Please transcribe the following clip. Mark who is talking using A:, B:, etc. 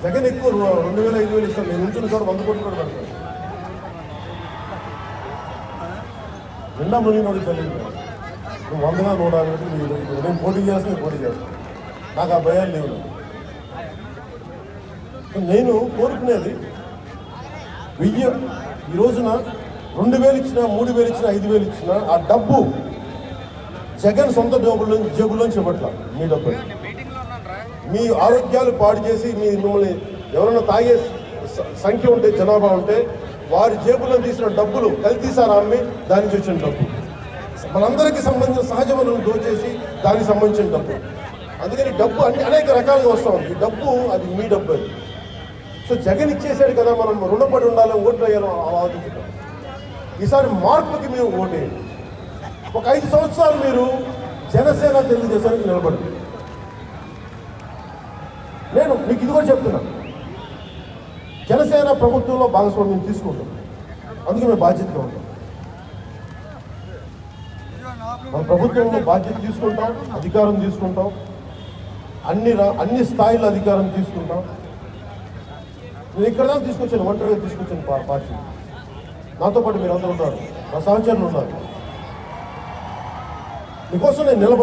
A: జగన్ ఎక్కువ 2000 5000 ఇస్తాను. నేను ఉంచిన చోట 100 కోట్లు కూడా పెడతాను. నిండా మునిగినోడికి తెలియదు. నువ్వు 100గా 150 నేను పోటీ చేస్తాను. నాకు ఆ భయాలు లేవు. నేను కోరుకునేది 1000 ఈ రోజున 2000 ఇచ్చినా 3000 ఇచ్చినా 5000 ఇచ్చినా ఆ డబ్బు జగన్ సొంత జేబుల్లోంచి ఇవ్వట్లా. మీ డబ్బు మీ ఆరోగ్యాలు పాడు చేసి మిమ్మల్ని ఎవరైనా తాగే సంఖ్య ఉంటే జనాభా ఉంటే వారి జేబుల్లో తీసిన డబ్బులు కల్తీసారా అమ్మి దాని నుంచి వచ్చిన డబ్బు మనందరికీ సంబంధించిన సహజ వనరులు దోచేసి దానికి సంబంధించిన డబ్బు. అందుకని డబ్బు అనేక రకాలుగా వస్తూ ఉంది. ఈ డబ్బు అది మీ డబ్బు అది. సో జగన్ ఇచ్చేసాడు కదా, మనం రుణపడి ఉండాలని ఓట్లు వేయాలని ఆలోచించుతాం. ఈసారి మార్పుకి మీరు ఓటేయండి. ఒక 5 సంవత్సరాలు మీరు జనసేన తెలుగుదేశానికి నిలబడి. నేను మీకు ఇది కూడా చెప్తున్నాను, జనసేన ప్రభుత్వంలో భాగస్వామ్యం తీసుకుంటాం. అందుకే మేము బాధ్యతగా ఉంటాం. మన ప్రభుత్వంలో బాధ్యత తీసుకుంటాం, అధికారం తీసుకుంటాం, అన్ని స్థాయిలో అధికారం తీసుకుంటాం. నేను ఇక్కడ దాకా తీసుకొచ్చాను, ఒంటరిగా తీసుకొచ్చాను పార్టీ. నాతో పాటు మీరు అందరూ ఉన్నారు, నా సహచరులు ఉన్నారు. మీకోసం నేను నిలబడి